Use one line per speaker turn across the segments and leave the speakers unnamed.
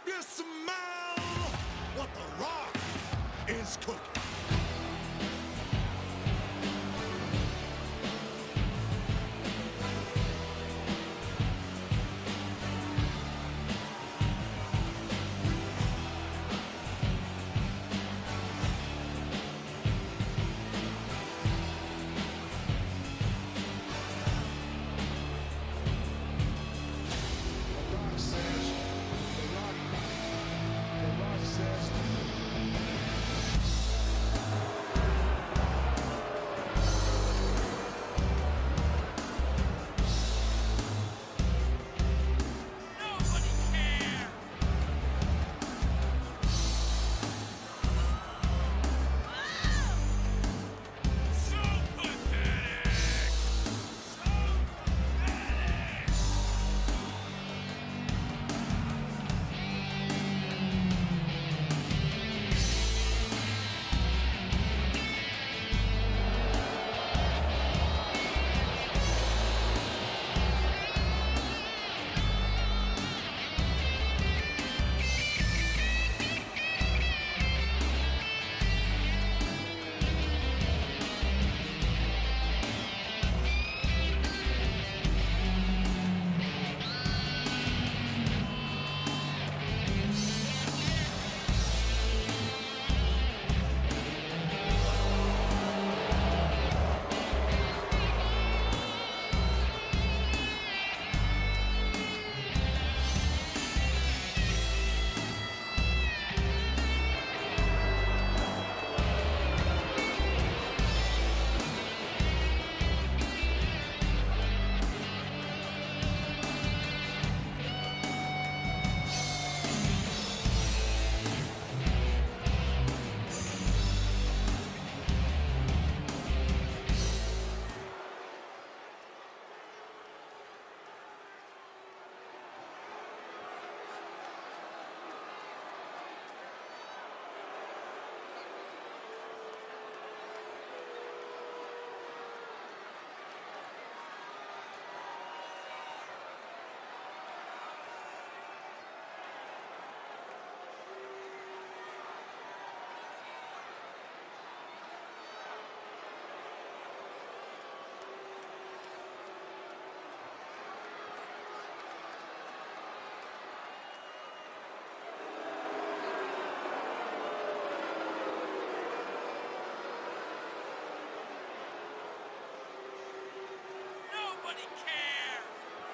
you smell what The Rock is cooking.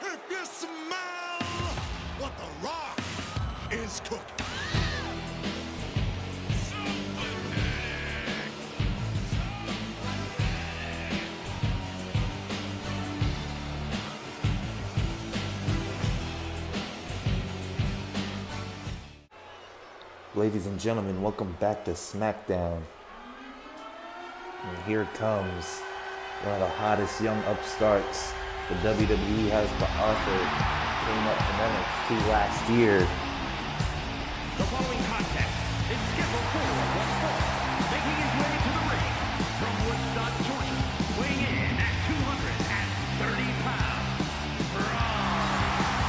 If you smell what The Rock is cooking. So pathetic. So pathetic.
Ladies and gentlemen, welcome back to Smackdown. And here it comes, one of the hottest young upstarts the WWE has to offer. Came up from NXT last year.
The following contest is scheduled for one fall, making his way to the ring from Woodstock, Georgia, weighing in at 230 pounds, Braun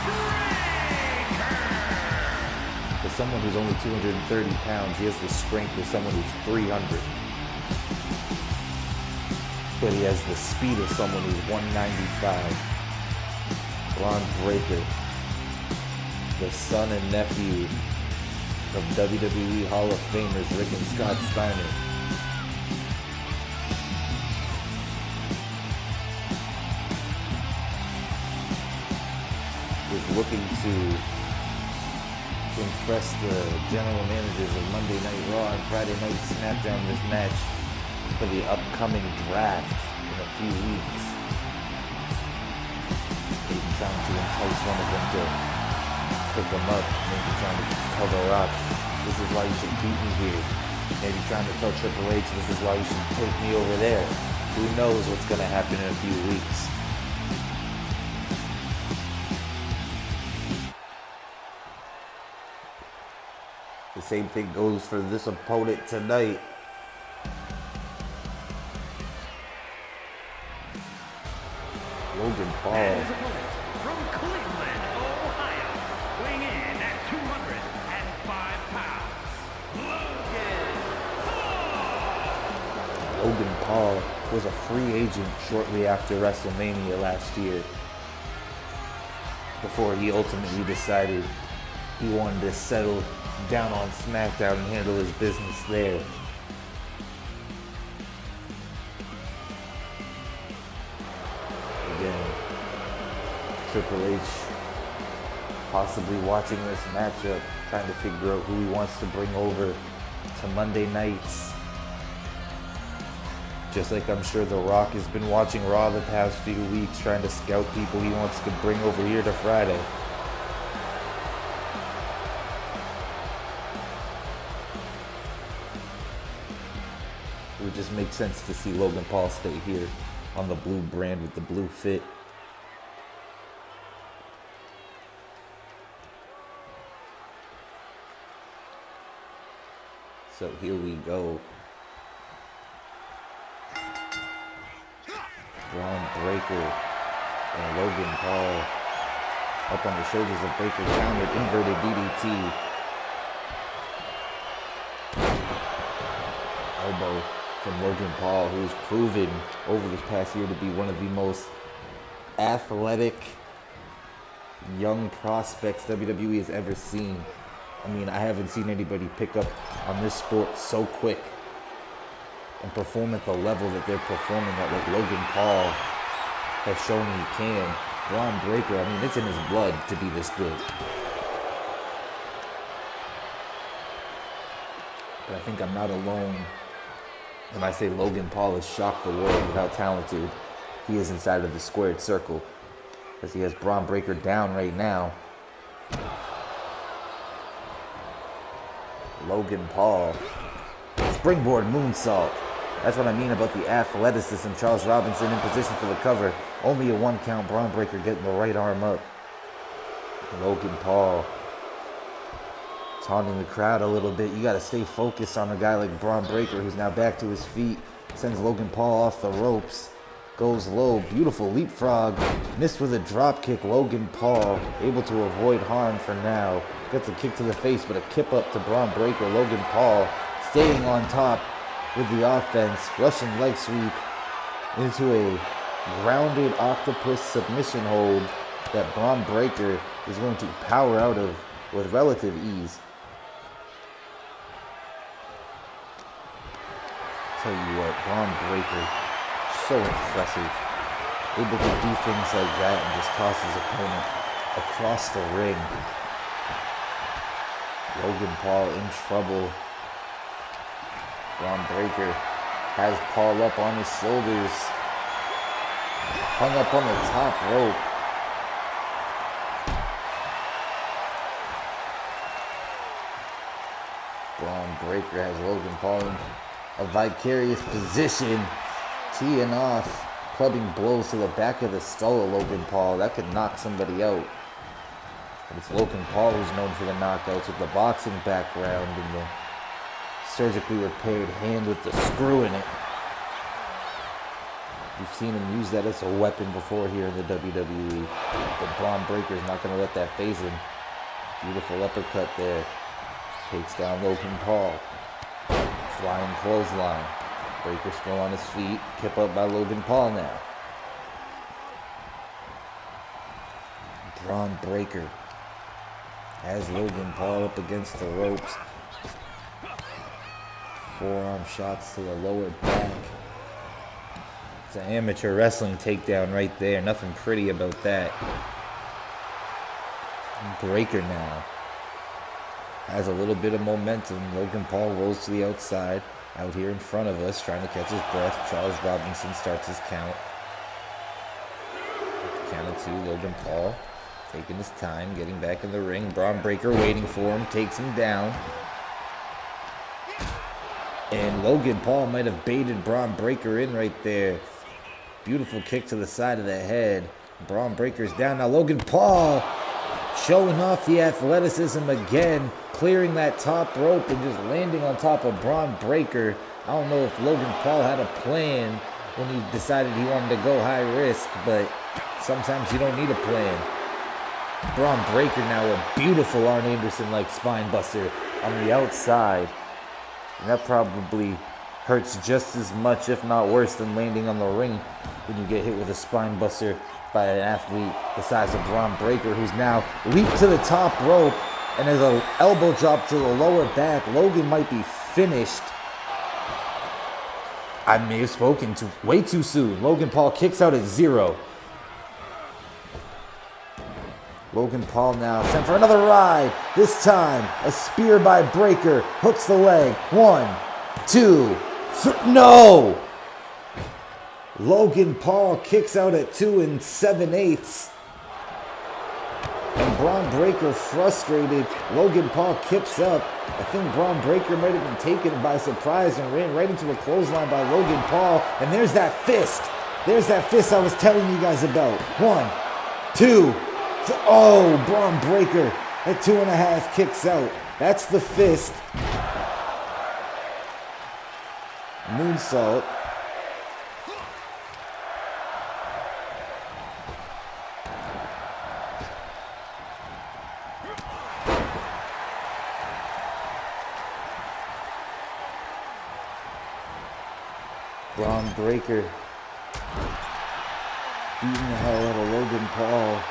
Breaker.
For someone who's only 230 pounds, he has the strength of someone who's 300. But he has the speed of someone who's 195. Braun Breaker, the son and nephew of WWE Hall of Famers Rick and Scott Steiner. Was looking to impress the general managers of Monday Night Raw and Friday Night Smackdown this match for the upcoming draft in a few weeks. Maybe trying to entice one of them to pick them up, maybe trying to cover up. This is why you should beat me here. Maybe trying to tell Triple H, this is why you should take me over there. Who knows what's going to happen in a few weeks. The same thing goes for this opponent tonight. Logan Paul.
And his opponent from Cleveland, Ohio, weighing in at 210
was a free agent shortly after WrestleMania last year, before he ultimately decided he wanted to settle down on SmackDown and handle his business there. Again, Triple H possibly watching this matchup, trying to figure out who he wants to bring over to Monday nights. Just like I'm sure The Rock has been watching Raw the past few weeks, trying to scout people he wants to bring over here to Friday. It would just make sense to see Logan Paul stay here on the blue brand with the blue fit. So here we go. Braun Breaker and Logan Paul up on the shoulders of Breaker, countered inverted DDT. Elbow from Logan Paul, who's proven over this past year to be one of the most athletic young prospects WWE has ever seen. I mean, I haven't seen anybody pick up on this sport so quick and perform at the level that they're performing at, like Logan Paul has shown he can. Braun Breaker, I mean, it's in his blood to be this good. But I think I'm not alone when I say Logan Paul has shocked the world with how talented he is inside of the squared circle, as he has Braun Breaker down right now. Logan Paul, springboard moonsault. That's what I mean about the athleticism. Charles Robinson in position for the cover. Only a 1 count. Braun Breaker getting the right arm up. Logan Paul taunting the crowd a little bit. You got to stay focused on a guy like Braun Breaker, who's now back to his feet. Sends Logan Paul off the ropes. Goes low. Beautiful leapfrog. Missed with a drop kick. Logan Paul able to avoid harm for now. Gets a kick to the face, but a kip up to Braun Breaker. Logan Paul staying on top with the offense. Russian leg sweep into a grounded octopus submission hold that Braun Breaker is going to power out of with relative ease. Tell you what, Braun Breaker, so impressive. Able to do things like that and just toss his opponent across the ring. Logan Paul in trouble. Braun Breaker has Paul up on his shoulders. Hung up on the top rope. Braun Breaker has Logan Paul in a vicarious position. Teeing off. Clubbing blows to the back of the skull of Logan Paul. That could knock somebody out. But it's Logan Paul who's known for the knockouts with the boxing background and the surgically repaired hand with the screw in it. We've seen him use that as a weapon before here in the WWE. But Braun Breaker's not going to let that phase him. Beautiful uppercut there. Takes down Logan Paul. Flying clothesline. Breaker still on his feet. Kip up by Logan Paul now. Braun Breaker has Logan Paul up against the ropes. Forearm shots to the lower back. It's an amateur wrestling takedown right there. Nothing pretty about that. Breaker now has a little bit of momentum. Logan Paul rolls to the outside. Out here in front of us, trying to catch his breath. Charles Robinson starts his count. Count of 2, Logan Paul taking his time, getting back in the ring. Braun Breaker waiting for him, takes him down. And Logan Paul might have baited Braun Breaker in right there. Beautiful kick to the side of the head. Braun Breaker's down. Now Logan Paul showing off the athleticism again, clearing that top rope and just landing on top of Braun Breaker. I don't know if Logan Paul had a plan when he decided he wanted to go high risk, but sometimes you don't need a plan. Braun Breaker now a beautiful Arn Anderson-like spine buster on the outside. And that probably hurts just as much, if not worse, than landing on the ring when you get hit with a spine buster by an athlete the size of Braun Breaker, who's now leaped to the top rope and has an elbow drop to the lower back. Logan might be finished. I may have spoken way too soon. Logan Paul kicks out at 0. Logan Paul now sent for another ride. This time, a spear by Breaker. Hooks the leg. 1, 2, 3. No! Logan Paul kicks out at 2 7/8. And Braun Breaker frustrated. Logan Paul kips up. I think Braun Breaker might have been taken by surprise and ran right into a clothesline by Logan Paul. And there's that fist. There's that fist I was telling you guys about. 1, 2, 3. Oh, Braun Breaker at 2.5 kicks out. That's the fist. Moonsault. Braun Breaker beating the hell out of Logan Paul.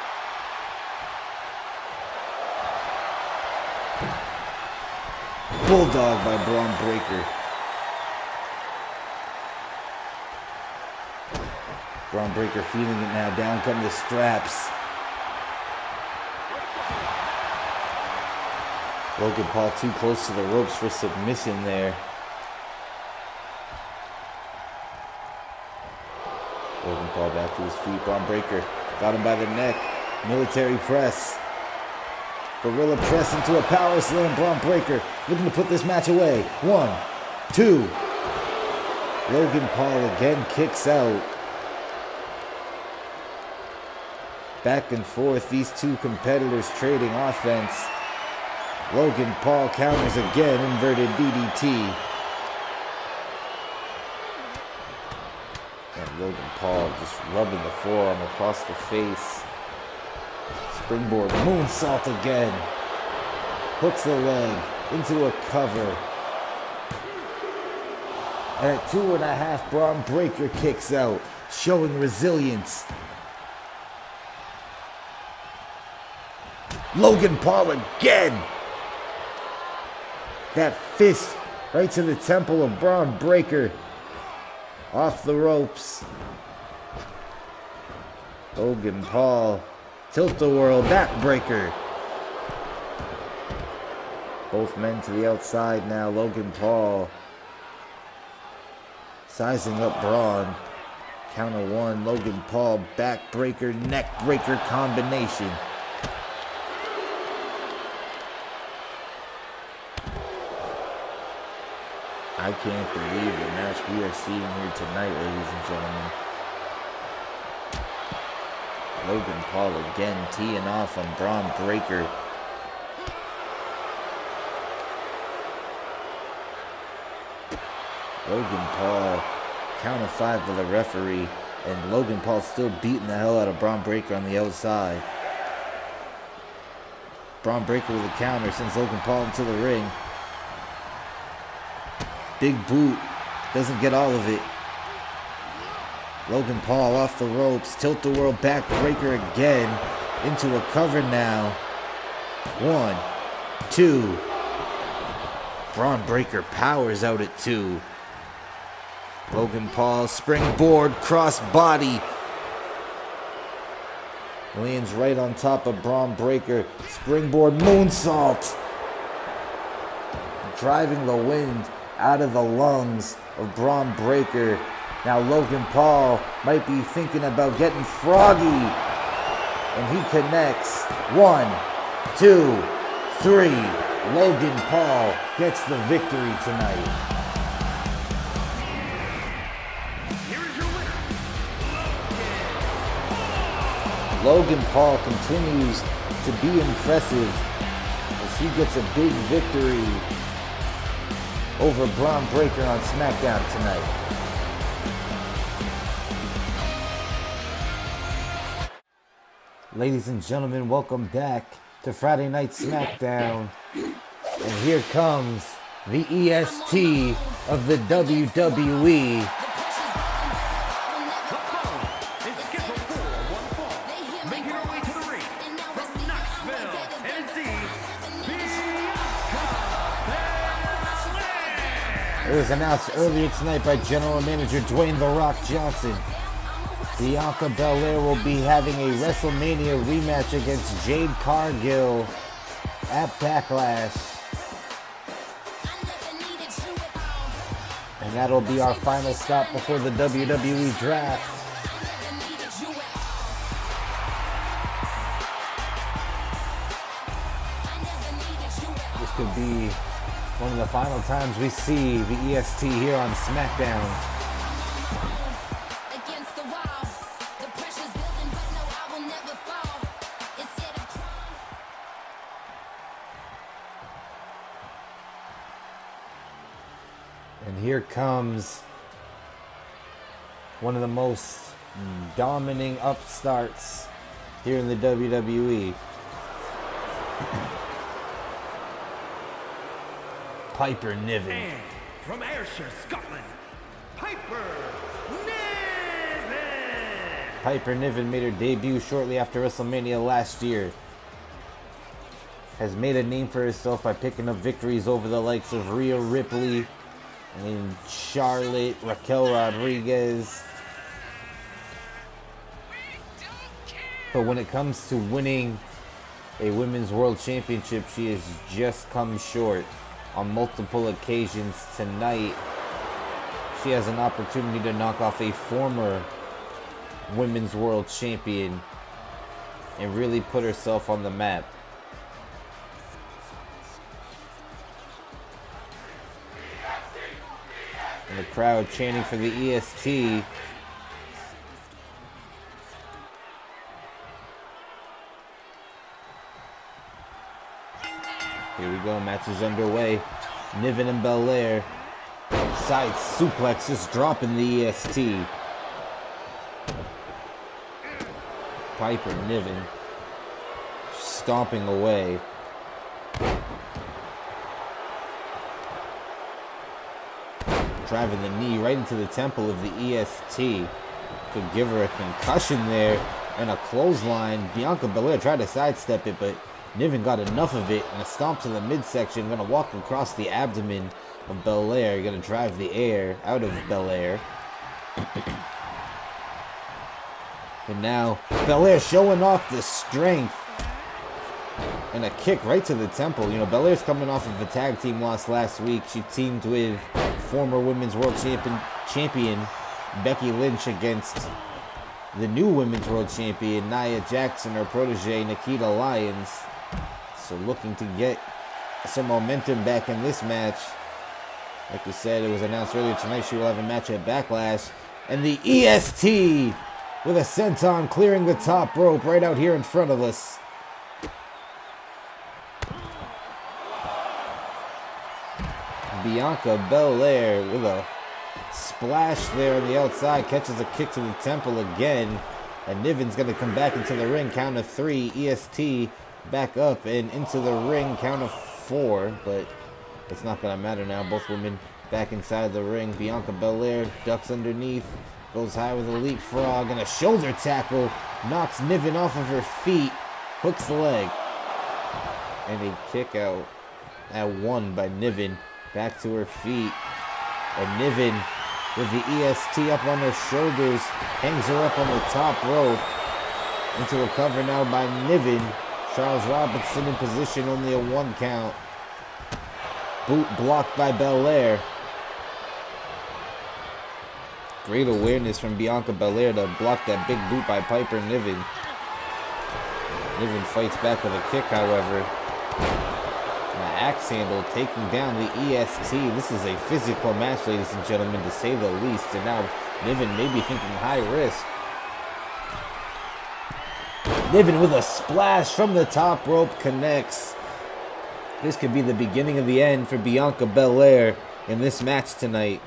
Bulldog by Braun Breaker. Braun Breaker feeling it now. Down come the straps. Logan Paul too close to the ropes for submission there. Logan Paul back to his feet. Braun Breaker got him by the neck. Military press. Gorilla press into a power slam. Braun Breaker looking to put this match away. 1, 2. Logan Paul again kicks out. Back and forth, these two competitors trading offense. Logan Paul counters again, inverted DDT. And Logan Paul just rubbing the forearm across the face. Springboard moonsault again. Hooks the leg into a cover. And at 2.5, Braun Breaker kicks out, showing resilience. Logan Paul again. That fist right to the temple of Braun Breaker. Off the ropes. Logan Paul. Tilt-a-whirl backbreaker. Both men to the outside now. Logan Paul sizing up Braun. Count of 1. Logan Paul backbreaker, neckbreaker combination. I can't believe the match we are seeing here tonight, ladies and gentlemen. Logan Paul again teeing off on Braun Breaker. Logan Paul, count of 5 to the referee, and Logan Paul still beating the hell out of Braun Breaker on the outside. Braun Breaker with a counter sends Logan Paul into the ring. Big boot, doesn't get all of it. Logan Paul off the ropes, tilt-a-whirl backbreaker again, into a cover now. 1, 2. Braun Breaker powers out at 2. Logan Paul springboard cross body. Lands right on top of Braun Breaker. Springboard moonsault. Driving the wind out of the lungs of Braun Breaker. Now Logan Paul might be thinking about getting froggy. And he connects. 1, 2, 3. Logan Paul gets the victory tonight.
Here is your winner,
Logan Paul continues to be impressive as he gets a big victory over Braun Breaker on Smackdown tonight. Ladies and gentlemen, welcome back to Friday Night Smackdown. And here comes the EST of the WWE.
The following is scheduled for one fall. Making her way to the ring from Knoxville, Tennessee, Bianca Belair.
It was announced earlier tonight by General Manager Dwayne "The Rock" Johnson. Bianca Belair will be having a WrestleMania rematch against Jade Cargill at Backlash. And that'll be our final stop before the WWE draft. This could be one of the final times we see the EST here on Smackdown. And here comes one of the most dominating upstarts here in the WWE. Piper Niven.
And from Ayrshire, Scotland, Piper Niven.
Piper Niven made her debut shortly after WrestleMania last year. Has made a name for herself by picking up victories over the likes of Rhea Ripley and Charlotte, Raquel Rodriguez. But when it comes to winning a Women's World Championship, she has just come short on multiple occasions. Tonight, she has an opportunity to knock off a former Women's World Champion and really put herself on the map. And the crowd chanting for the EST. Here we go, match is underway. Niven and Belair. Side suplex just dropping the EST. Piper Niven stomping away. Driving the knee right into the temple of the EST. Could give her a concussion there. And a clothesline. Bianca Belair tried to sidestep it, but Niven got enough of it. And a stomp to the midsection. Gonna walk across the abdomen of Belair. Gonna drive the air out of Belair. And now Belair showing off the strength. And a kick right to the temple. You know, Belair's coming off of a tag team loss last week. She teamed with former Women's World Champion Becky Lynch against the new Women's World Champion Nia Jax and her protege Nikita Lyons. So looking to get some momentum back in this match. Like I said, it was announced earlier tonight she will have a match at Backlash. And the EST with a senton clearing the top rope right out here in front of us. Bianca Belair with a splash there on the outside. Catches a kick to the temple again. And Niven's going to come back into the ring. Count of 3. EST back up and into the ring. Count of 4. But it's not going to matter now. Both women back inside the ring. Bianca Belair ducks underneath. Goes high with a leapfrog. And a shoulder tackle. Knocks Niven off of her feet. Hooks the leg. And a kick out at 1 by Niven. Back to her feet. And Niven with the EST up on her shoulders. Hangs her up on the top rope. Into a cover now by Niven. Charles Robinson in position, only a 1 count. Boot blocked by Belair. Great awareness from Bianca Belair to block that big boot by Piper Niven. Niven fights back with a kick, however. Axe handle taking down the EST. This is a physical match, ladies and gentlemen, to say the least. And now Niven may be thinking high risk. Niven with a splash from the top rope connects. This could be the beginning of the end for Bianca Belair in this match tonight.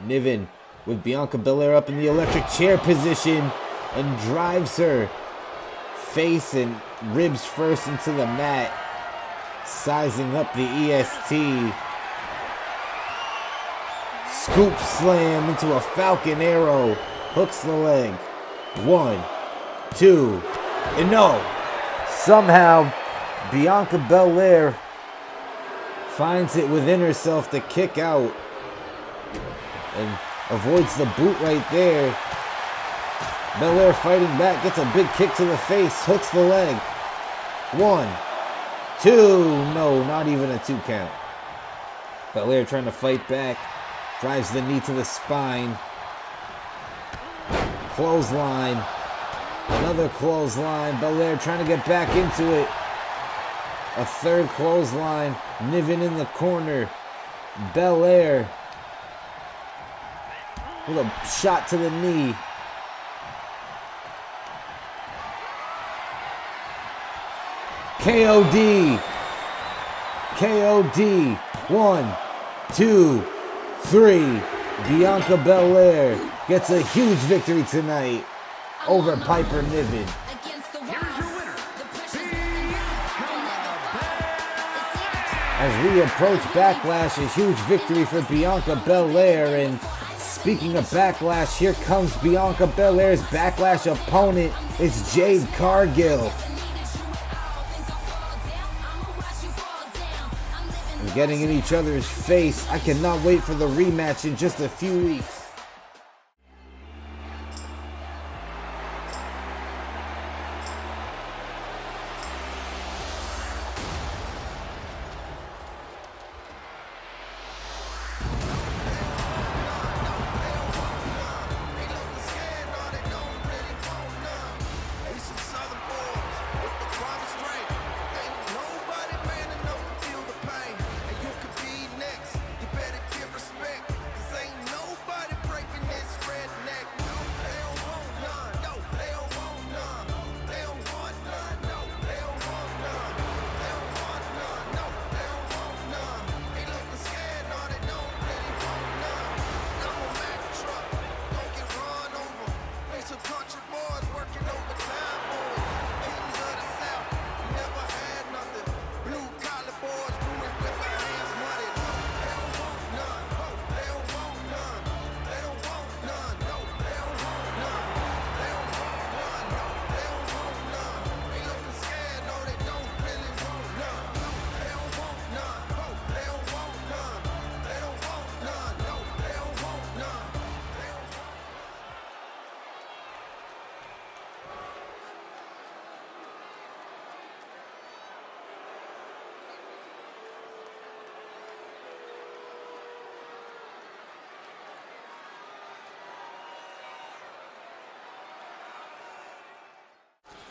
Niven with Bianca Belair up in the electric chair position and drives her face and ribs first into the mat. sizing up the EST. Scoop slam into a Falcon Arrow. Hooks the leg. 1, 2, and no. Somehow, Bianca Belair finds it within herself to kick out and avoids the boot right there. Belair fighting back, gets a big kick to the face, hooks the leg. 1, 2, no, not even a 2 count. Belair trying to fight back, drives the knee to the spine. Clothesline, another clothesline. Belair trying to get back into it. A third clothesline, Niven in the corner. Belair with a shot to the knee. KOD. KOD. 1, 2, 3. Bianca Belair gets a huge victory tonight over Piper Niven. As we approach Backlash, a huge victory for Bianca Belair. And speaking of Backlash, here comes Bianca Belair's Backlash opponent. It's Jade Cargill. And getting in each other's face. I cannot wait for the rematch in just a few weeks.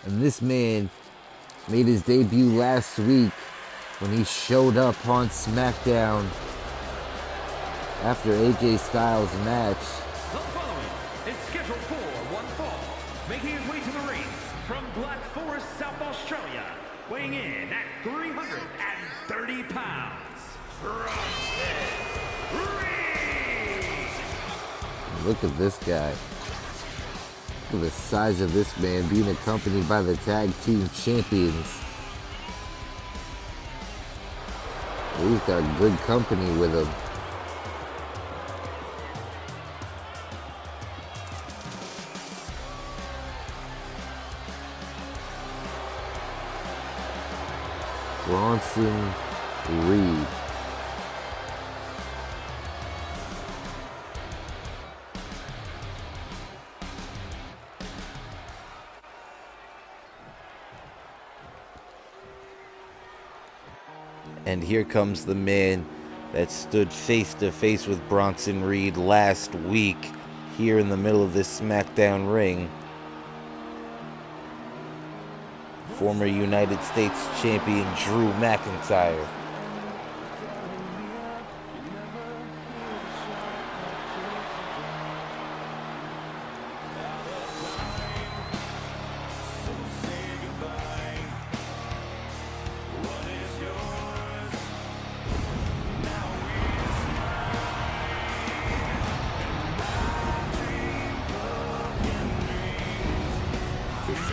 And this man made his debut last week when he showed up on Smackdown after AJ Styles' match.
The following is scheduled for one fall, making his way to the ring from Black Forest, South Australia, weighing in at 330 pounds.
Look at this guy. Look at the size of this man being accompanied by the tag team champions. He's got good company with him. Bronson Reed. And here comes the man that stood face to face with Bronson Reed last week here in the middle of this SmackDown ring. Former United States champion Drew McIntyre.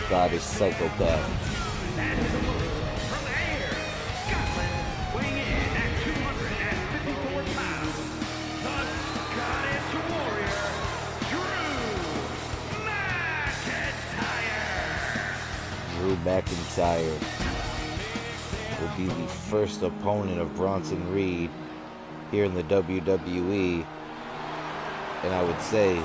Scottish psychopath.
That is a move from Air Scotland.
Drew McIntyre will be the first opponent of Bronson Reed here in the WWE. And I would say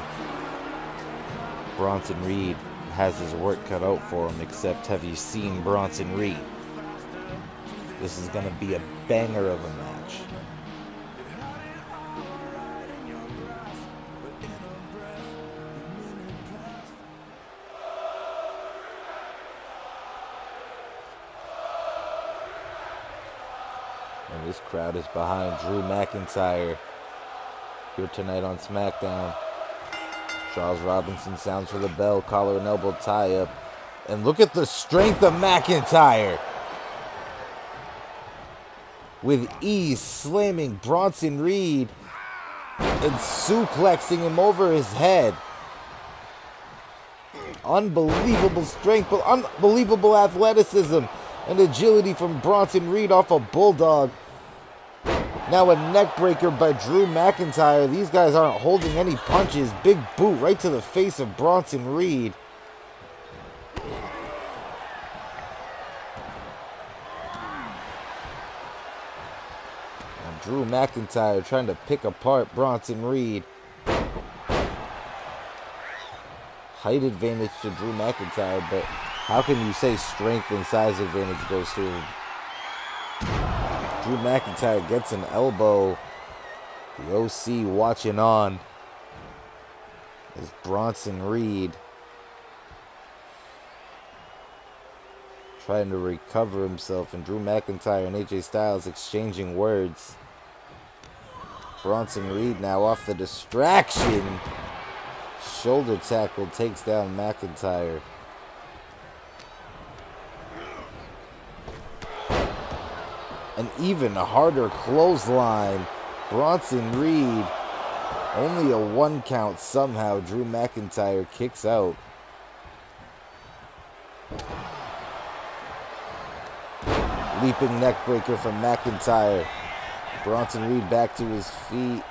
Bronson Reed has his work cut out for him, except have you seen Bronson Reed? This is going to be a banger of a match. And this crowd is behind Drew McIntyre here tonight on SmackDown. Charles Robinson sounds for the bell, collar and elbow tie-up. And look at the strength of McIntyre. With ease, slamming Bronson Reed and suplexing him over his head. Unbelievable strength, but unbelievable athleticism and agility from Bronson Reed off a bulldog. Now a neck breaker by Drew McIntyre. These guys aren't holding any punches. Big boot right to the face of Bronson Reed. And Drew McIntyre trying to pick apart Bronson Reed. Height advantage to Drew McIntyre, but how can you say strength and size advantage goes to him? Drew McIntyre gets an elbow. The OC watching on as Bronson Reed trying to recover himself, and Drew McIntyre and AJ Styles exchanging words. Bronson Reed now off the distraction. Shoulder tackle takes down McIntyre. An even harder clothesline. Bronson Reed, only a 1 count somehow. Drew McIntyre kicks out. Leaping neckbreaker from McIntyre. Bronson Reed back to his feet.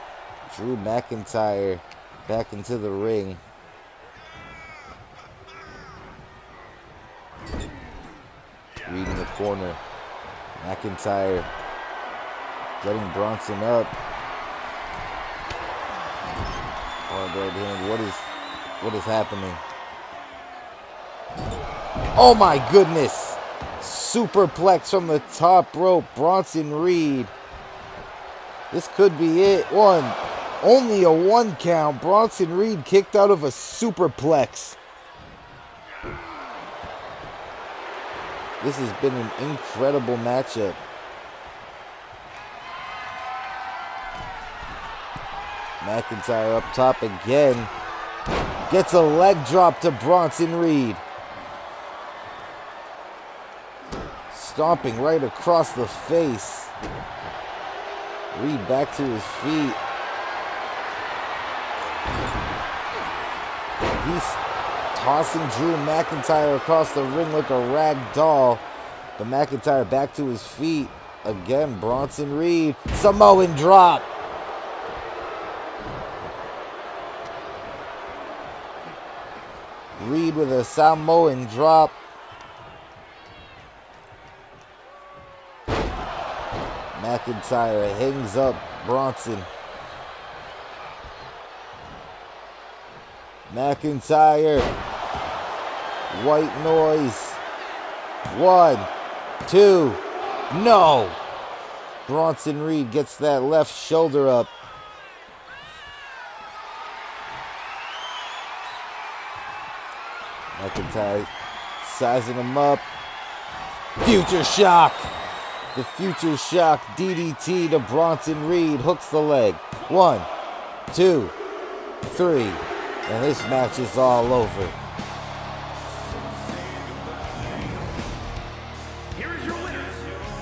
Drew McIntyre back into the ring. Reed in the corner. McIntyre getting Bronson up. Hard right hand. What is happening? Oh my goodness! Superplex from the top rope. Bronson Reed. This could be it. Only a 1 count. Bronson Reed kicked out of a superplex. This has been an incredible matchup. McIntyre up top again. Gets a leg drop to Bronson Reed. Stomping right across the face. Reed back to his feet. He's tossing Drew McIntyre across the ring like a rag doll. But McIntyre back to his feet. Again, Bronson Reed. Samoan drop. Reed with a Samoan drop. McIntyre hangs up Bronson. McIntyre. White noise. 1, 2. No. Bronson Reed gets that left shoulder up. McIntyre sizing him up. Future shock. The future shock DDT to Bronson Reed. Hooks the leg. 1, 2, 3. And this match is all over.
Here is your winner,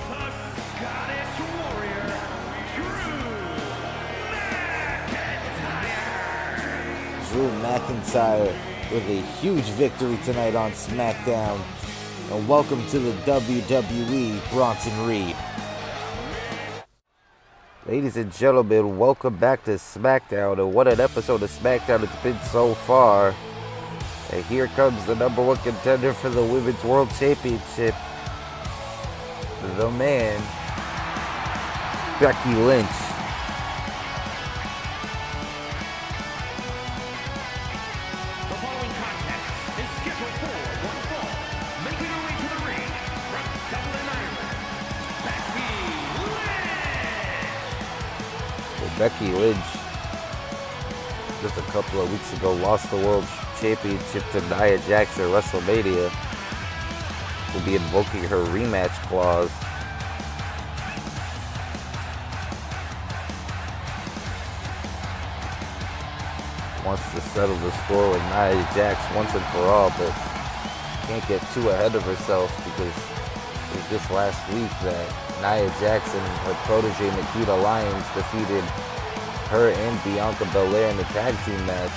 the Scottish Warrior, Drew McIntyre.
Drew McIntyre with a huge victory tonight on SmackDown. And welcome to the WWE, Bronson Reed. Ladies and gentlemen, welcome back to SmackDown. And what an episode of SmackDown it's been so far. And here comes the #1 contender for the Women's World Championship. The man, Becky Lynch.
The following contest is scheduled for one fall. Making her way to the ring from Dublin, Ireland, Becky Lynch.
Well, Becky Lynch, just a couple of weeks ago, lost the World Championship to Nia Jax at WrestleMania. Will be invoking her rematch clause. Wants to settle the score with Nia Jax once and for all, but can't get too ahead of herself because it was just last week that Nia Jax and her protege Nikita Lyons defeated her and Bianca Belair in the tag team match.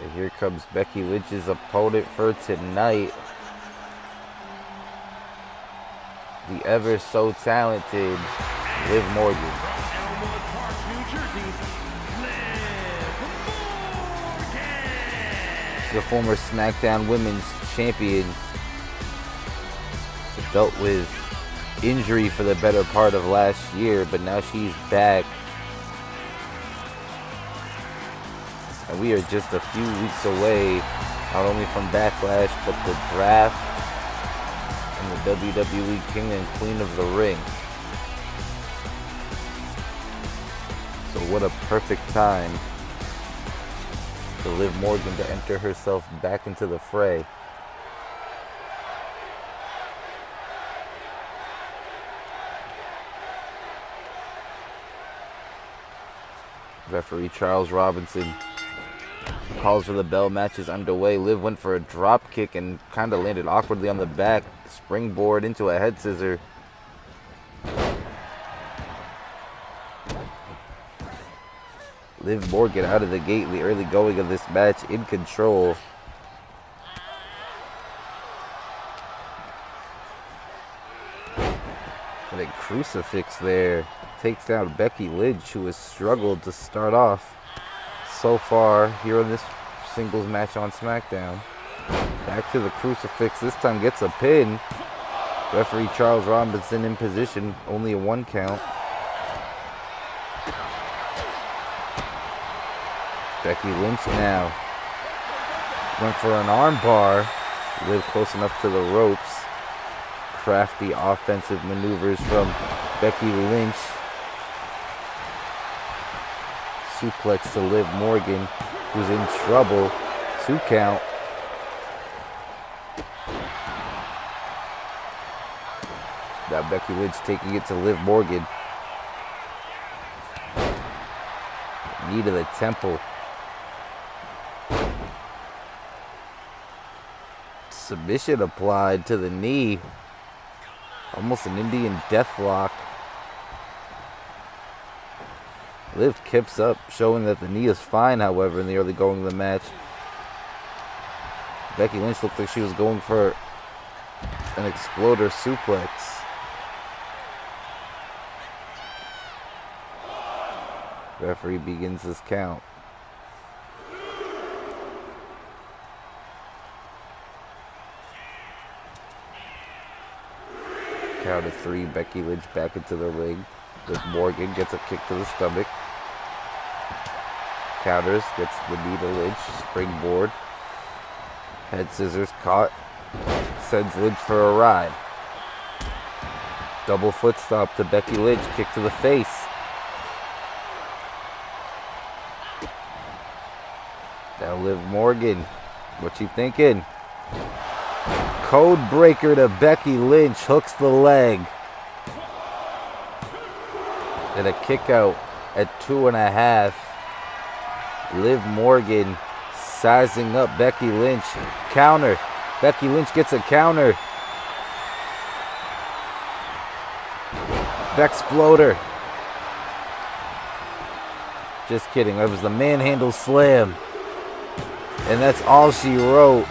And here comes Becky Lynch's opponent for tonight. The ever so talented Liv Morgan.
Elmwood Park, New Jersey, Liv Morgan.
The former SmackDown Women's Champion, dealt with injury for the better part of last year, but now she's back. And we are just a few weeks away, not only from Backlash, but the draft and the WWE King and Queen of the Ring. So what a perfect time for Liv Morgan to enter herself back into the fray. Referee Charles Robinson calls for the bell. Match is underway. Liv went for a drop kick and kind of landed awkwardly on the back. Springboard into a head scissor. Liv Morgan out of the gate in the early going of this match, in control. And a crucifix there takes down Becky Lynch, who has struggled to start off so far here in this singles match on SmackDown. Back to the crucifix, this time gets a pin. Referee Charles Robinson in position, only a 1 count. Becky Lynch now went for an arm bar. Liv close enough to the ropes. Crafty offensive maneuvers from Becky Lynch. Suplex to Liv Morgan, who's in trouble. 2 count. Now Becky Lynch taking it to Liv Morgan. Knee to the temple. Submission applied to the knee. Almost an Indian deathlock. Liv kips up, showing that the knee is fine, however, in the early going of the match. Becky Lynch looked like she was going for an exploder suplex. Referee begins his count. Count of 3, Becky Lynch back into the ring. Liv Morgan gets a kick to the stomach. Counters, gets the knee to Lynch, springboard. Head scissors caught, sends Lynch for a ride. Double foot stomp to Becky Lynch, kick to the face. Now Liv Morgan, what you thinking? Code breaker to Becky Lynch, hooks the leg. And a kick out at 2.5. Liv Morgan sizing up Becky Lynch. Counter. Becky Lynch gets a counter. Bexploder. Just kidding. That was the manhandle slam. And that's all she wrote.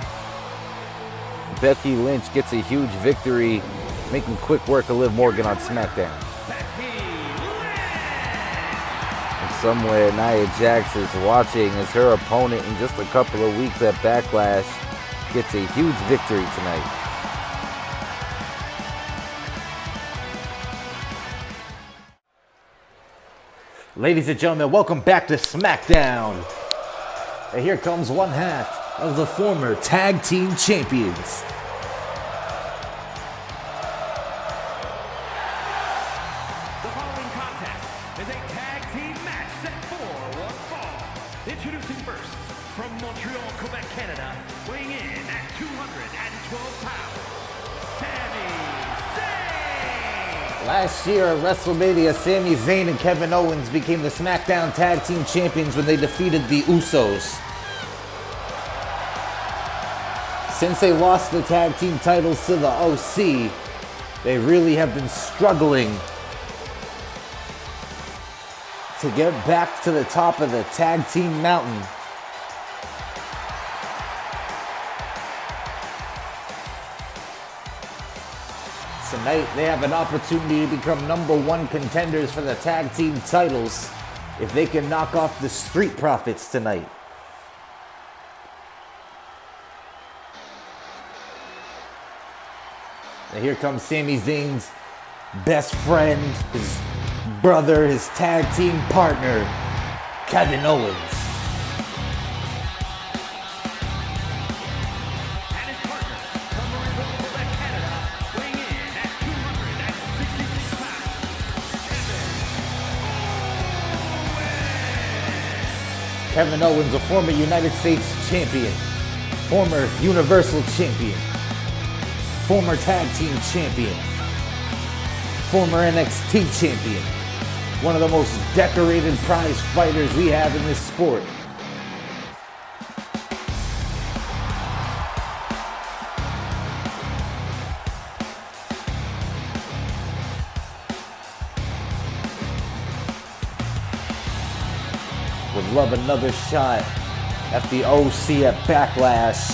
Becky Lynch gets a huge victory, making quick work of Liv Morgan on SmackDown. And somewhere Nia Jax is watching as her opponent in just a couple of weeks at Backlash gets a huge victory tonight. Ladies and gentlemen, welcome back to SmackDown. And here comes one half of the former tag team champions.
The following contest is a tag team match set for one fall. Introducing first, from Montreal, Quebec, Canada, weighing in at 212 pounds, Sami Zayn.
Last year at WrestleMania, Sami Zayn and Kevin Owens became the SmackDown Tag Team Champions when they defeated the Usos. Since they lost the tag team titles to the OC, they really have been struggling to get back to the top of the tag team mountain. Tonight, they have an opportunity to become #1 contenders for the tag team titles if they can knock off the Street Profits tonight. And here comes Sami Zayn's best friend, his brother, his tag team partner, Kevin Owens.
And his partner, from Montreal, Quebec, Canada, weighing in at 266 pounds,
Kevin Owens, a former United States champion, former Universal champion, former tag team champion, former NXT champion, one of the most decorated prize fighters we have in this sport. Would love another shot at the OC at Backlash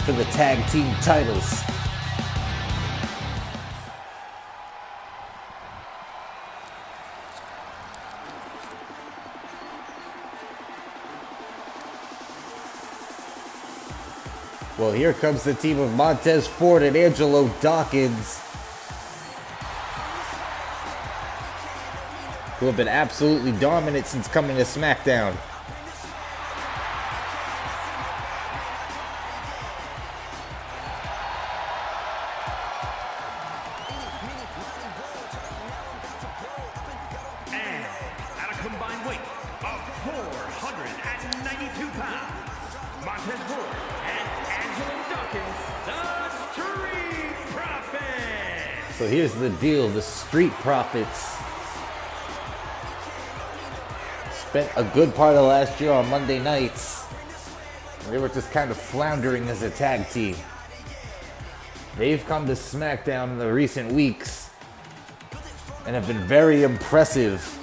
for the tag team titles. Well, here comes the team of Montez Ford and Angelo Dawkins, who have been absolutely dominant since coming to SmackDown.
and at a combined weight of 492 pounds, Montez Ford and Angelo Dawkins, the Street Profits.
So here's the deal, the Street Profits spent a good part of last year on Monday nights. They were just kind of floundering as a tag team. They've come to SmackDown in the recent weeks and have been very impressive,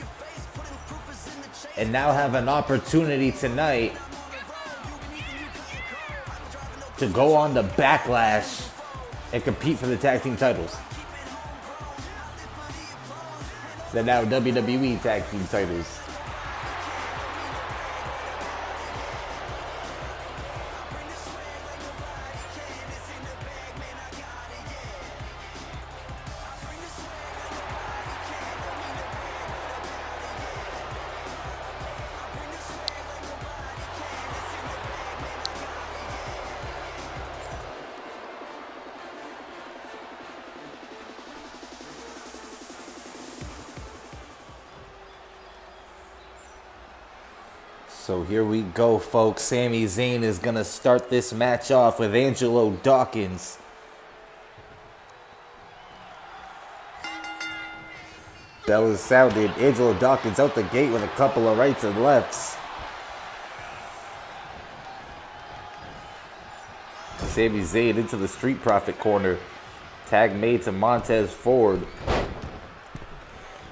and now have an opportunity tonight to go on to Backlash and compete for the tag team titles. The now WWE tag team titles. So here we go, folks. Sami Zayn is going to start this match off with Angelo Dawkins. Bell is sounded. Angelo Dawkins out the gate with a couple of rights and lefts. Sami Zayn into the Street Profit corner. Tag made to Montez Ford.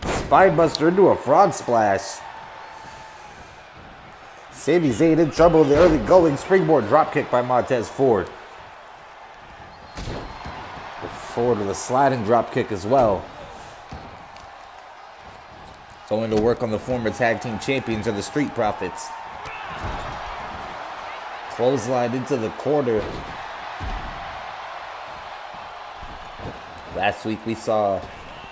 Spinebuster into a frog splash. Sami Zayn in trouble. The early going springboard dropkick by Montez Ford. Ford with a sliding dropkick as well. Going to work on the former tag team champions of the Street Profits. Clothesline into the corner. Last week we saw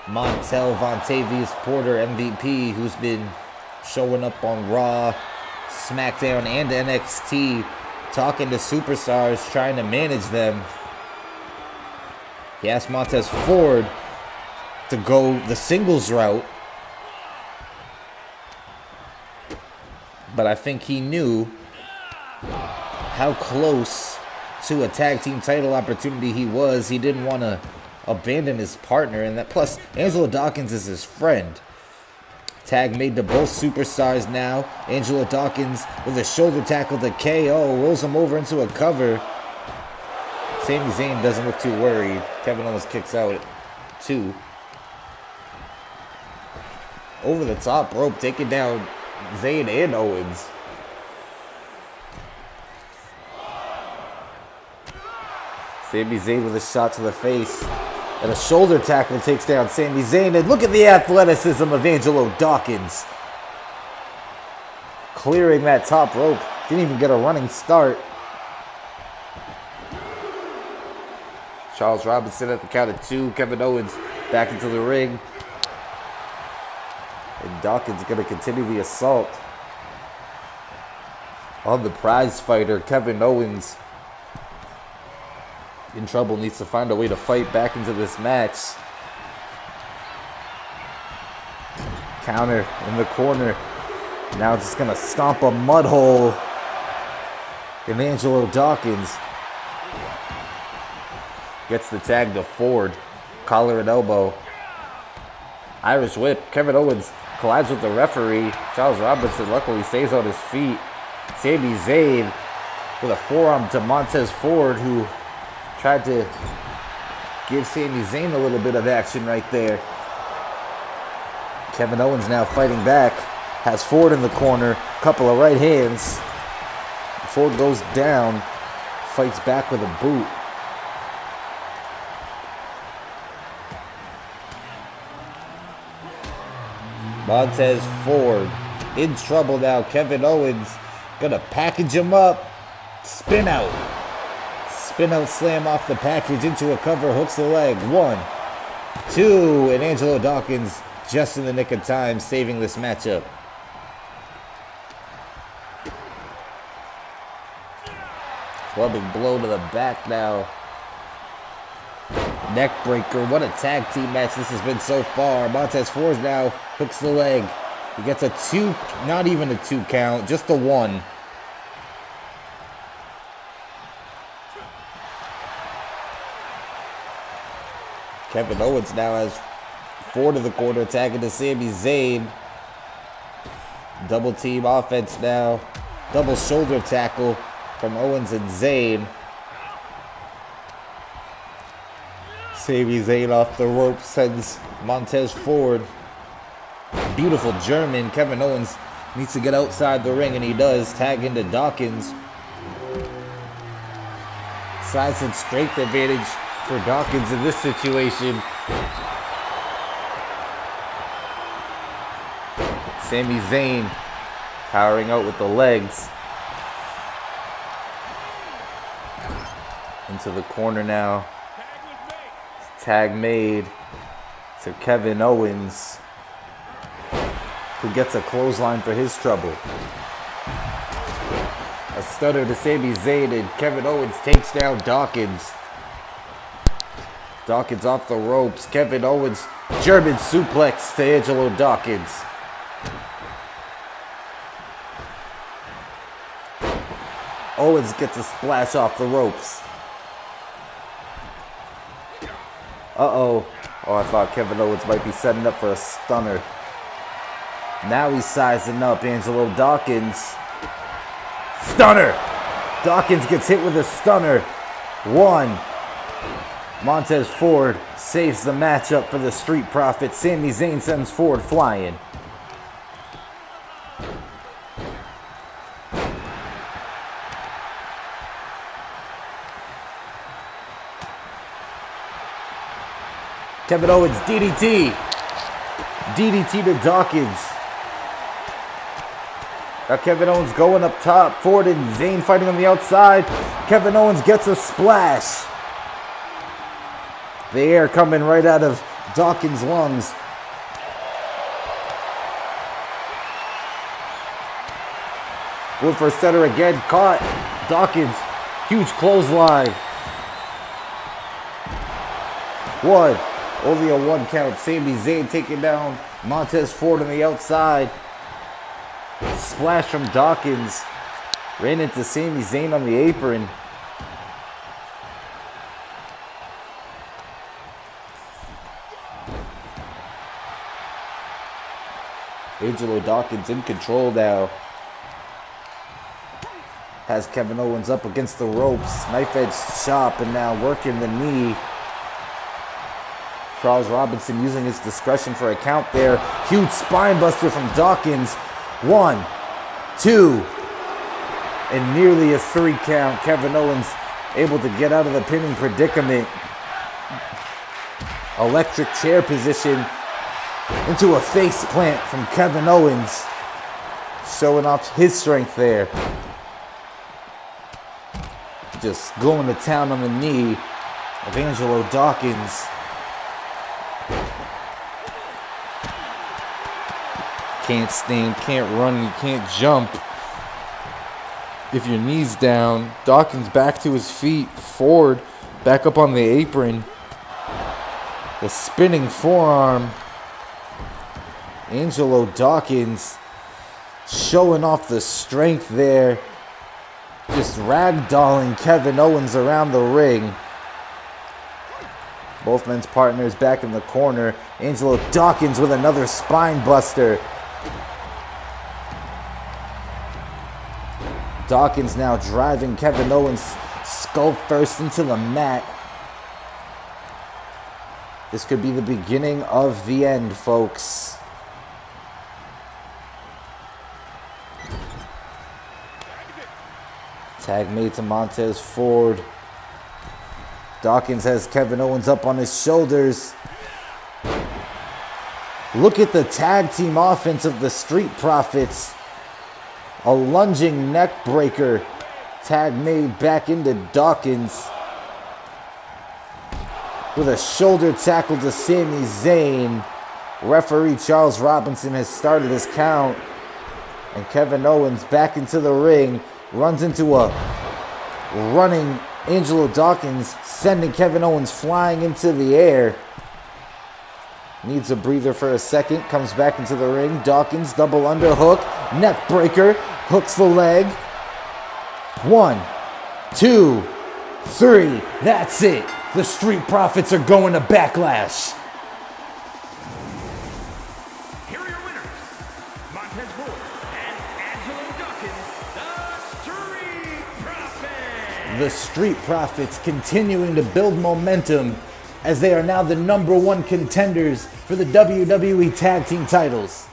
Montel Vontavious Porter, MVP, who's been showing up on Raw, SmackDown, and NXT, talking to superstars, trying to manage them. He asked Montez Ford to go the singles route, but I think he knew how close to a tag team title opportunity he was. He didn't want to abandon his partner, and that plus Angelo Dawkins is his friend. Tag made to both superstars now. Angelo Dawkins with a shoulder tackle to KO, rolls him over into a cover. Sami Zayn doesn't look too worried. Kevin Owens kicks out at 2. Over the top rope, taking down Zayn and Owens. Sami Zayn with a shot to the face. And a shoulder tackle takes down Sami Zayn. And look at the athleticism of Angelo Dawkins. Clearing that top rope. Didn't even get a running start. Charles Robinson at the count of 2. Kevin Owens back into the ring. And Dawkins going to continue the assault on the prize fighter, Kevin Owens. In trouble, needs to find a way to fight back into this match. Counter in the corner. Now just going to stomp a mud hole in Angelo Dawkins. Gets the tag to Ford. Collar and elbow. Irish whip. Kevin Owens collides with the referee. Charles Robinson luckily stays on his feet. Sami Zayn with a forearm to Montez Ford, who tried to give Sami Zayn a little bit of action right there. Kevin Owens now fighting back. Has Ford in the corner. Couple of right hands. Ford goes down. Fights back with a boot. Montez Ford in trouble now. Kevin Owens gonna package him up. Spin out. Spin out slam off the package into a cover. Hooks the leg. 1, 2. And Angelo Dawkins just in the nick of time, saving this matchup. Clubbing blow to the back now. Neck breaker. What a tag team match this has been so far. Montez Ford now hooks the leg. He gets a 2, not even a 2 count, just a 1. Kevin Owens now has Ford in the corner, tagging to Sami Zayn. Double team offense now. Double shoulder tackle from Owens and Zayn. Sami Zayn off the rope, sends Montez Ford. Beautiful German. Kevin Owens needs to get outside the ring, and he does. Tag into Dawkins. Size and strength advantage for Dawkins in this situation. Sami Zayn powering out with the legs. Into the corner now. Tag made to Kevin Owens, who gets a clothesline for his trouble. A stutter to Sami Zayn, and Kevin Owens takes down Dawkins. Dawkins off the ropes. Kevin Owens, German suplex to Angelo Dawkins. Owens gets a splash off the ropes. Uh-oh. Oh, I thought Kevin Owens might be setting up for a stunner. Now he's sizing up Angelo Dawkins. Stunner! Dawkins gets hit with a stunner. 1. Montez Ford saves the matchup for the Street Profits. Sami Zayn sends Ford flying. Kevin Owens, DDT. DDT to Dawkins. Now Kevin Owens going up top. Ford and Zayn fighting on the outside. Kevin Owens gets a splash. The air coming right out of Dawkins' lungs. Going for a setter again. Caught. Dawkins. Huge clothesline. One. Only a 1 count. Sami Zayn taking down Montez Ford on the outside. Splash from Dawkins. Ran into Sami Zayn on the apron. Angelo Dawkins in control now. Has Kevin Owens up against the ropes. Knife edge chop and now working the knee. Charles Robinson using his discretion for a count there. Huge spine buster from Dawkins. 1, 2, and nearly a 3 count. Kevin Owens able to get out of the pinning predicament. Electric chair position into a face plant from Kevin Owens. Showing off his strength there. Just going to town on the knee of Angelo Dawkins. Can't stand, can't run, you can't jump if your knee's down. Dawkins back to his feet. Ford back up on the apron. The spinning forearm. Angelo Dawkins showing off the strength there. Just ragdolling Kevin Owens around the ring. Both men's partners back in the corner. Angelo Dawkins with another spine buster. Dawkins now driving Kevin Owens skull first into the mat. This could be the beginning of the end, folks. Tag made to Montez Ford. Dawkins has Kevin Owens up on his shoulders. Look at the tag team offense of the Street Profits. A lunging neck breaker. Tag made back into Dawkins. With a shoulder tackle to Sami Zayn. Referee Charles Robinson has started his count. And Kevin Owens back into the ring. Runs into a running Angelo Dawkins, sending Kevin Owens flying into the air. Needs a breather for a second. Comes back into the ring. Dawkins double underhook. Neck breaker. Hooks the leg. 1, 2, 3. That's it. The Street Profits are going to Backlash.
Here are your winners, Montez Ford and Angelo Dawkins, the Street Profits.
The Street Profits continuing to build momentum as they are now the #1 contenders for the WWE Tag Team titles.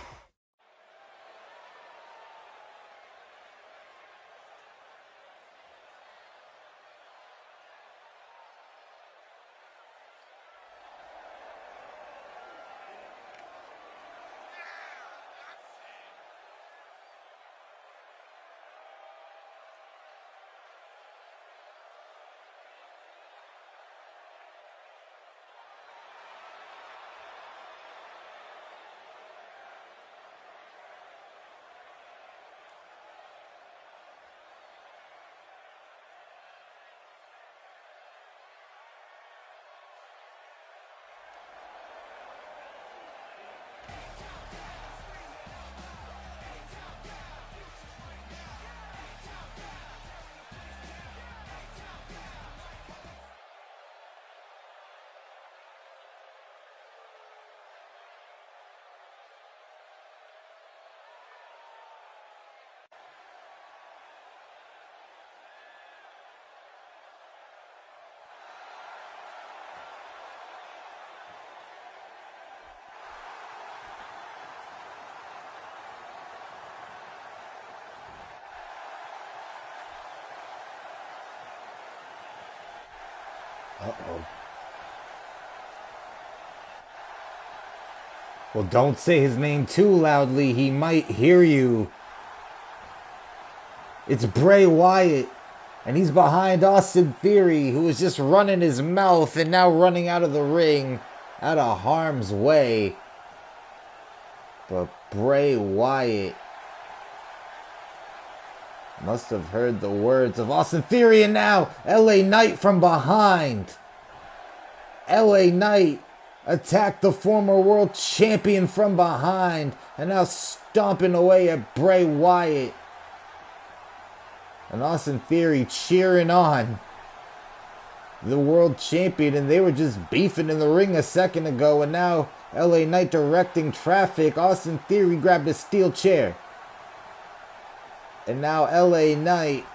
Uh-oh. Well, don't say his name too loudly. He might hear you. It's Bray Wyatt. And he's behind Austin Theory, who is just running his mouth and now running out of the ring, out of harm's way. But Bray Wyatt must have heard the words of Austin Theory, and now LA Knight from behind. LA Knight attacked the former world champion from behind and now stomping away at Bray Wyatt. And Austin Theory cheering on the world champion, and they were just beefing in the ring a second ago, and now LA Knight directing traffic. Austin Theory grabbed a steel chair. And now LA Knight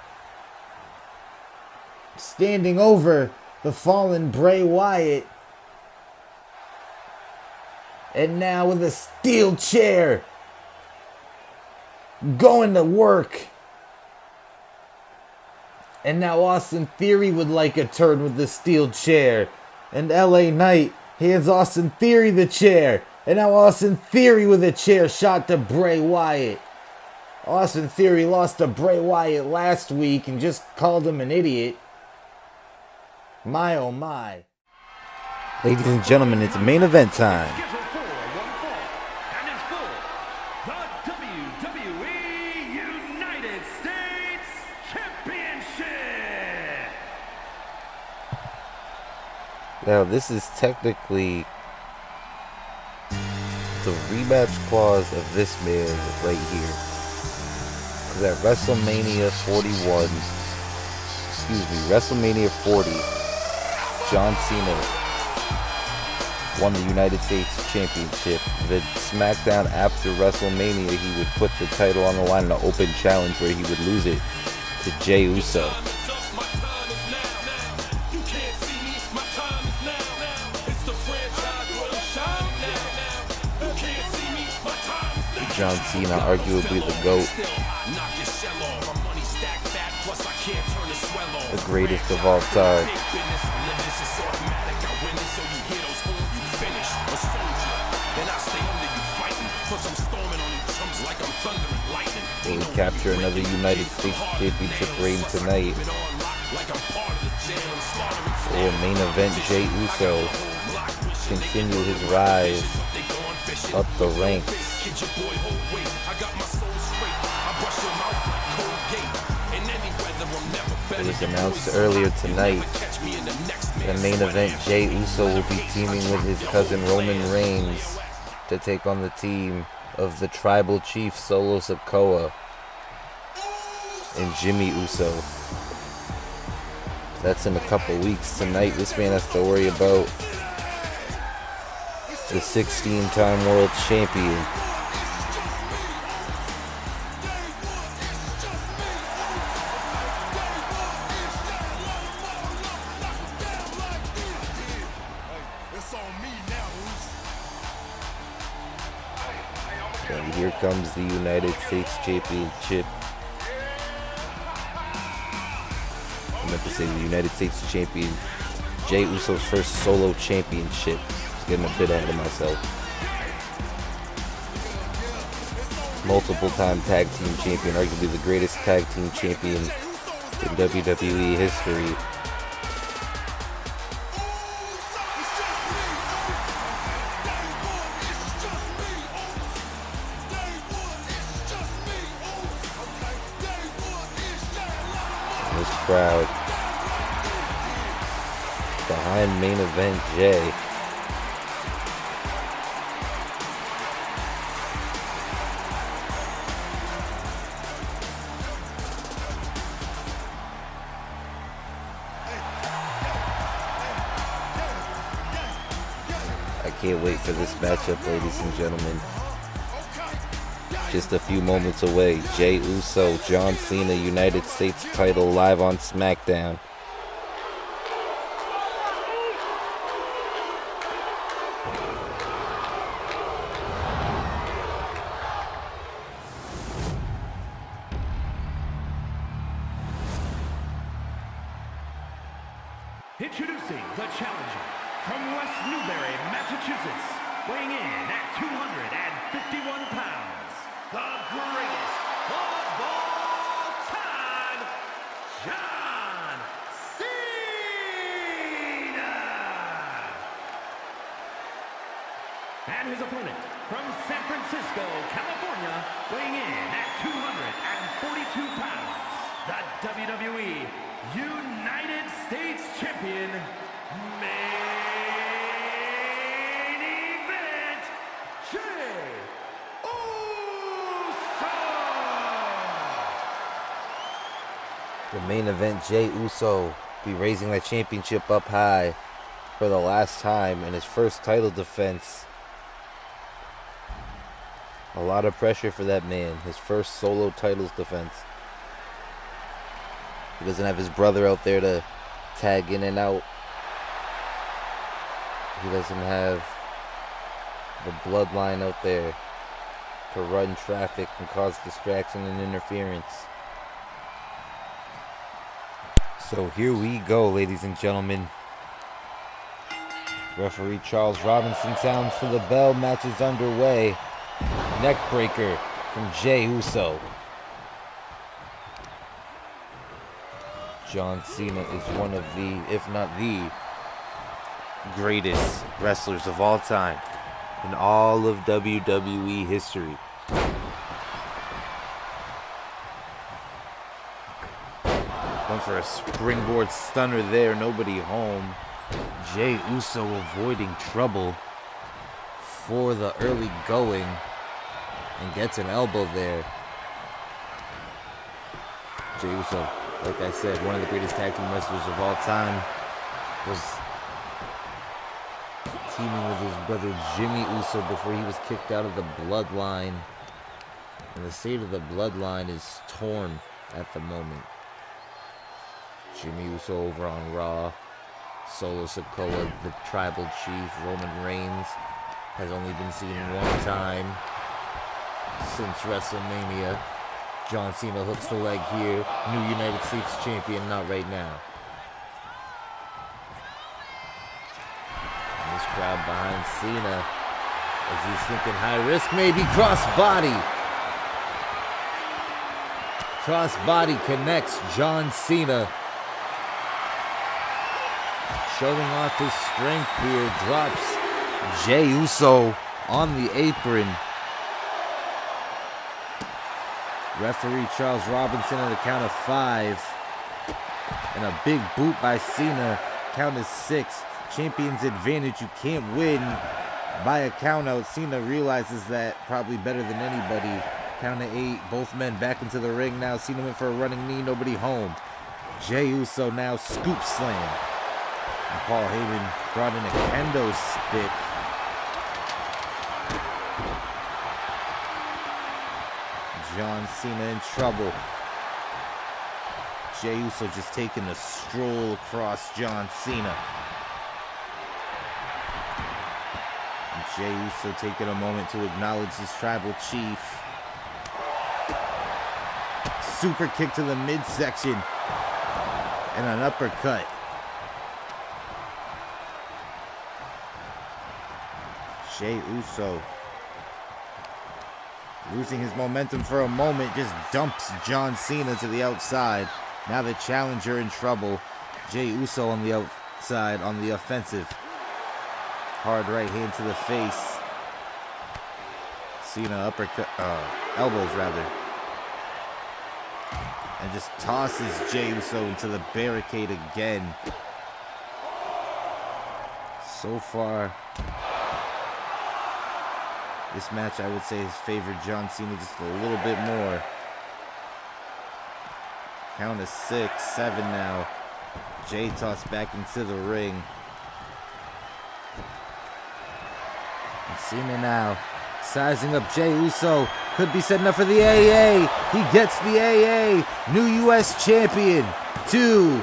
standing over the fallen Bray Wyatt. And now with a steel chair going to work. And now Austin Theory would like a turn with the steel chair. And LA Knight hands Austin Theory the chair. And now Austin Theory with a chair shot to Bray Wyatt. Austin Theory lost to Bray Wyatt last week and just called him an idiot. My oh my. Ladies and gentlemen, it's main event time. Now, this is technically the rematch clause of this man right here. Because at WrestleMania 40, John Cena won the United States Championship. The SmackDown after WrestleMania, he would put the title on the line in an open challenge where he would lose it to Jey Uso. John Cena, arguably the GOAT, the greatest of all time. They will capture another United States Championship reign tonight. Or main event Jey Uso continue his rise up the ranks. It was announced earlier tonight. The main event, Jey Uso will be teaming with his cousin Roman Reigns to take on the team of the Tribal Chief Solo Sikoa and Jimmy Uso. That's in a couple weeks. Tonight, this man has to worry about the 16-time world champion. And here comes the United States Championship. I meant to say the United States Champion. Jey Uso's first solo championship. Getting a bit ahead of myself. Multiple-time tag team champion, arguably the greatest tag team champion in WWE history. This crowd behind main event Jey. I can't wait for this matchup, ladies and gentlemen. Just a few moments away. Jey Uso, John Cena, United States title live on Smackdown.
Introducing the challenger from West Newbury, Massachusetts, weighing in at 251 pounds, the greatest of all time, John Cena! And his opponent from San Francisco, California, weighing in at 242 pounds, the WWE United States Champion, main event, Jey Uso!
The main event, Jey Uso be raising that championship up high for the last time in his first title defense. A lot of pressure for that man, his first solo titles defense. He doesn't have his brother out there to tag in and out. He doesn't have the bloodline out there to run traffic and cause distraction and interference. So here we go, ladies and gentlemen. Referee Charles Robinson sounds for the bell. Match is underway. Neck breaker from Jey Uso. John Cena is one of the, if not the, greatest wrestlers of all time in all of WWE history. Went for a springboard stunner there, nobody home. Jey Uso avoiding trouble for the early going and gets an elbow there. Jey Uso, like I said, one of the greatest tag team wrestlers of all time, was teaming with his brother Jimmy Uso before he was kicked out of the bloodline. And the state of the bloodline is torn at the moment. Jimmy Uso over on Raw. Solo Sikoa, the tribal chief, Roman Reigns, has only been seen one time since WrestleMania. John Cena hooks the leg here. New United States champion, not right now. And this crowd behind Cena as he's thinking high risk, maybe crossbody. Crossbody connects John Cena. Showing off his strength here, drops Jey Uso on the apron. Referee Charles Robinson at a count of 5. And a big boot by Cena. Count is 6. Champion's advantage. You can't win by a count out. Cena realizes that probably better than anybody. Count of 8. Both men back into the ring now. Cena went for a running knee. Nobody home. Jey Uso now scoop slam. And Paul Heyman brought in a kendo stick. John Cena in trouble. Jey Uso just taking a stroll across John Cena. And Jey Uso taking a moment to acknowledge his tribal chief. Super kick to the midsection. And an uppercut. Jey Uso, losing his momentum for a moment, just dumps John Cena to the outside. Now the challenger in trouble. Jey Uso on the outside, on the offensive. Hard right hand to the face. Cena uppercut, elbows rather. And just tosses Jey Uso into the barricade again. So far, this match, I would say, has favored John Cena just a little bit more. Count is 6, 7 now. Jey tossed back into the ring. And Cena now sizing up Jey Uso. Could be setting up for the AA. He gets the AA. New U.S. champion. 2.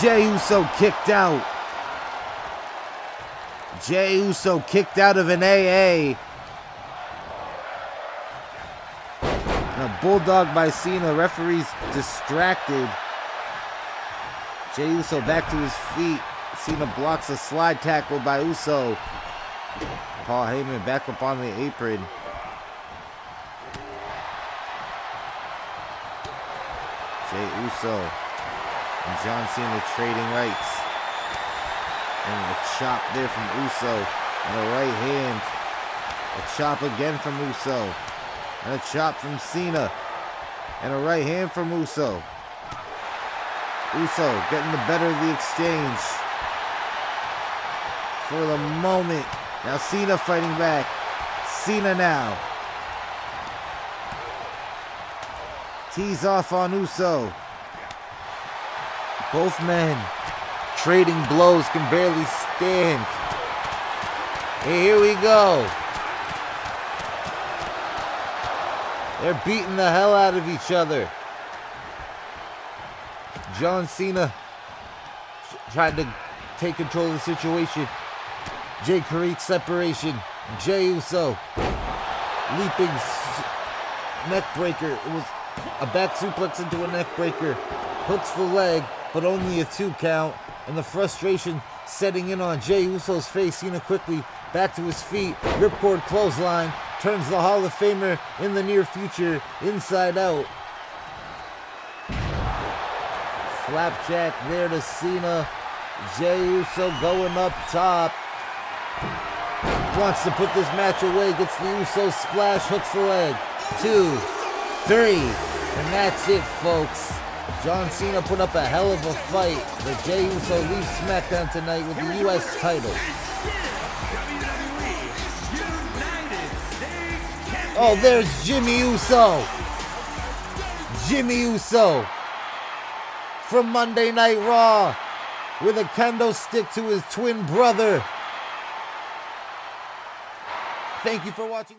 Jey Uso kicked out. Jey Uso kicked out of an AA. A bulldog by Cena. Referee's distracted. Jey Uso back to his feet. Cena blocks a slide tackle by Uso. Paul Heyman back up on the apron. Jey Uso and John Cena trading rights. And a chop there from Uso. And a right hand. A chop again from Uso. And a chop from Cena. And a right hand from Uso. Uso getting the better of the exchange. For the moment. Now Cena fighting back. Cena now. Tees off on Uso. Both men trading blows, can barely stand. Hey, here we go. They're beating the hell out of each other. John Cena tried to take control of the situation. Jey creates separation. Jey Uso leaping neck breaker. It was a back suplex into a neck breaker. Hooks the leg, but only a 2 count. And the frustration setting in on Jey Uso's face. Cena quickly back to his feet. Ripcord clothesline. Turns the Hall of Famer in the near future inside out. Flapjack there to Cena. Jey Uso going up top. Wants to put this match away. Gets the Uso splash. Hooks the leg. 2, 3. And that's it, folks. John Cena put up a hell of a fight. But Jey Uso leaves SmackDown tonight with the U.S. title. Oh, there's Jimmy Uso. Jimmy Uso from Monday Night Raw with a kendo stick to his twin brother. Thank you for watching.